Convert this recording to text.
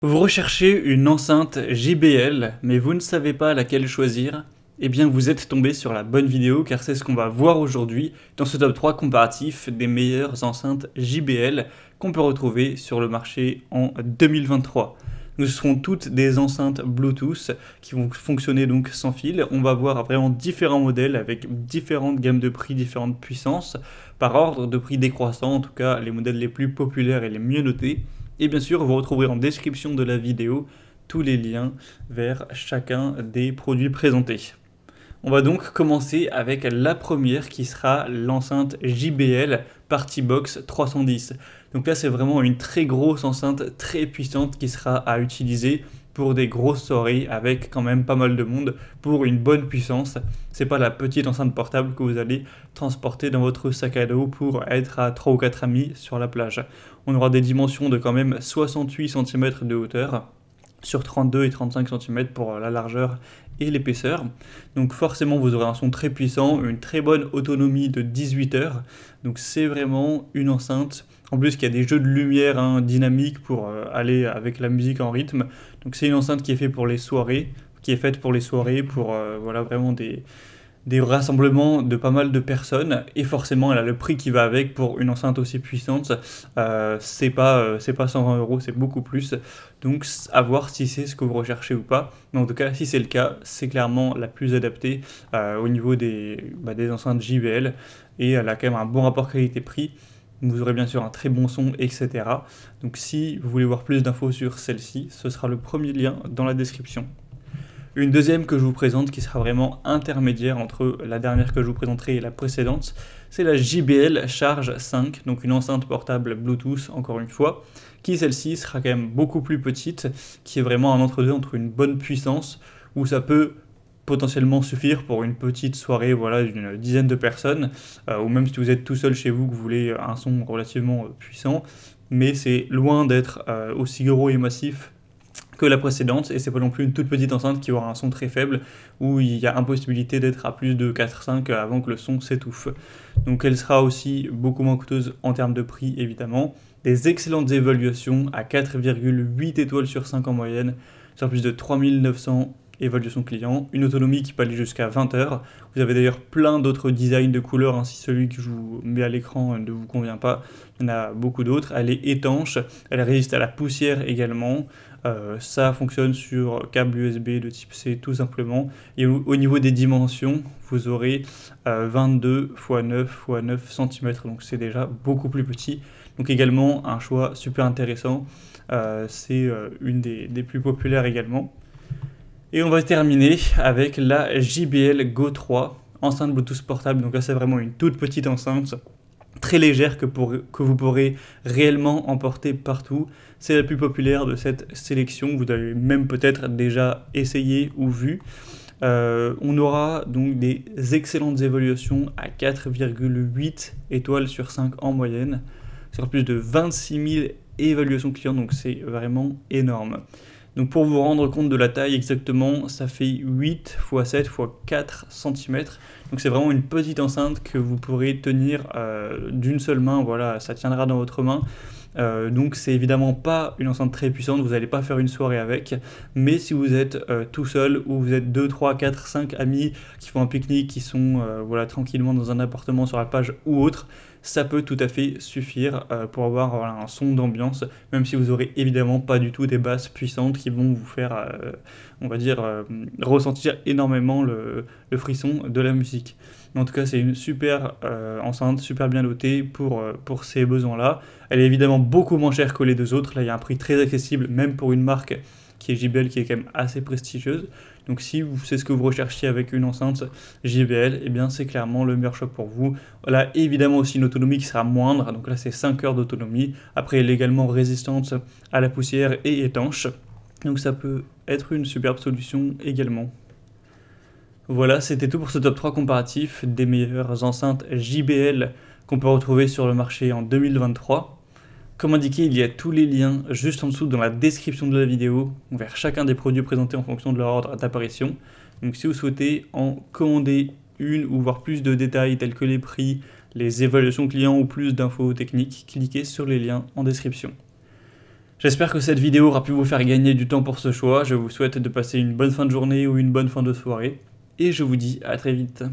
Vous recherchez une enceinte JBL, mais vous ne savez pas laquelle choisir? Eh bien, vous êtes tombé sur la bonne vidéo, car c'est ce qu'on va voir aujourd'hui dans ce top 3 comparatif des meilleures enceintes JBL qu'on peut retrouver sur le marché en 2023. Ce seront toutes des enceintes Bluetooth qui vont fonctionner donc sans fil. On va voir vraiment différents modèles avec différentes gammes de prix, différentes puissances, par ordre de prix décroissant, en tout cas les modèles les plus populaires et les mieux notés. Et bien sûr, vous retrouverez en description de la vidéo tous les liens vers chacun des produits présentés. On va donc commencer avec la première qui sera l'enceinte JBL Partybox 310. Donc là, c'est vraiment une très grosse enceinte, très puissante qui sera à utiliser pour des grosses soirées avec quand même pas mal de monde pour une bonne puissance. C'est pas la petite enceinte portable que vous allez transporter dans votre sac à dos pour être à 3 ou 4 amis sur la plage. On aura des dimensions de quand même 68 cm de hauteur sur 32 et 35 cm pour la largeur et l'épaisseur. Donc forcément vous aurez un son très puissant, une très bonne autonomie de 18 heures. Donc c'est vraiment une enceinte. En plus qu'il y a des jeux de lumière dynamiques pour aller avec la musique en rythme. Donc c'est une enceinte qui est faite pour les soirées, pour voilà, vraiment des rassemblements de pas mal de personnes, et forcément elle a le prix qui va avec pour une enceinte aussi puissante. C'est pas 120 €, c'est beaucoup plus, donc à voir si c'est ce que vous recherchez ou pas, mais en tout cas si c'est le cas, c'est clairement la plus adaptée au niveau des enceintes JBL, et elle a quand même un bon rapport qualité-prix. Vous aurez bien sûr un très bon son, etc. Donc si vous voulez voir plus d'infos sur celle-ci, ce sera le premier lien dans la description. Une deuxième que je vous présente qui sera vraiment intermédiaire entre la dernière que je vous présenterai et la précédente, c'est la JBL Charge 5, donc une enceinte portable Bluetooth encore une fois, qui celle-ci sera quand même beaucoup plus petite, qui est vraiment un entre-deux entre une bonne puissance, où ça peut potentiellement suffire pour une petite soirée, voilà, d'une dizaine de personnes, ou même si vous êtes tout seul chez vous, que vous voulez un son relativement puissant, mais c'est loin d'être aussi gros et massif que la précédente, et c'est pas non plus une toute petite enceinte qui aura un son très faible, où il y a impossibilité d'être à plus de 4-5 avant que le son s'étouffe. Donc elle sera aussi beaucoup moins coûteuse en termes de prix évidemment, des excellentes évaluations à 4,8 étoiles sur 5 en moyenne, sur plus de 3900 évaluations clients, une autonomie qui peut aller jusqu'à 20 heures. Vous avez d'ailleurs plein d'autres designs de couleurs, si celui que je vous mets à l'écran ne vous convient pas, il y en a beaucoup d'autres. Elle est étanche, elle résiste à la poussière également. Ça fonctionne sur câble USB de type C tout simplement. Et au niveau des dimensions, vous aurez 22 x 9 x 9 cm, donc c'est déjà beaucoup plus petit. Donc également un choix super intéressant, c'est une des plus populaires également. Et on va terminer avec la JBL Go 3, enceinte Bluetooth portable. Donc là c'est vraiment une toute petite enceinte, très légère que vous pourrez réellement emporter partout. C'est la plus populaire de cette sélection, vous avez même peut-être déjà essayé ou vu. On aura donc des excellentes évaluations à 4,8 étoiles sur 5 en moyenne, sur plus de 26 000 évaluations clients, donc c'est vraiment énorme. Donc pour vous rendre compte de la taille exactement, ça fait 8 x 7 x 4 cm. Donc c'est vraiment une petite enceinte que vous pourrez tenir d'une seule main, voilà, ça tiendra dans votre main. Donc c'est évidemment pas une enceinte très puissante, vous n'allez pas faire une soirée avec, mais si vous êtes tout seul, ou vous êtes 2, 3, 4, 5 amis qui font un pique-nique, qui sont voilà, tranquillement dans un appartement sur la plage ou autre, ça peut tout à fait suffire pour avoir voilà, un son d'ambiance, même si vous aurez évidemment pas du tout des basses puissantes qui vont vous faire, on va dire, ressentir énormément le frisson de la musique. Mais en tout cas, c'est une super enceinte, super bien dotée pour ces besoins-là. Elle est évidemment beaucoup moins chère que les deux autres. Là, il y a un prix très accessible, même pour une marque qui est JBL, qui est quand même assez prestigieuse. Donc si c'est ce que vous recherchiez avec une enceinte JBL, eh bien c'est clairement le meilleur choix pour vous. Là, évidemment aussi une autonomie qui sera moindre, donc là c'est 5 heures d'autonomie. Après, elle est également résistante à la poussière et étanche. Donc ça peut être une superbe solution également. Voilà, c'était tout pour ce top 3 comparatif des meilleures enceintes JBL qu'on peut retrouver sur le marché en 2023. Comme indiqué, il y a tous les liens juste en dessous dans la description de la vidéo vers chacun des produits présentés en fonction de leur ordre d'apparition. Donc si vous souhaitez en commander une ou voir plus de détails tels que les prix, les évaluations clients ou plus d'infos techniques, cliquez sur les liens en description. J'espère que cette vidéo aura pu vous faire gagner du temps pour ce choix. Je vous souhaite de passer une bonne fin de journée ou une bonne fin de soirée. Et je vous dis à très vite.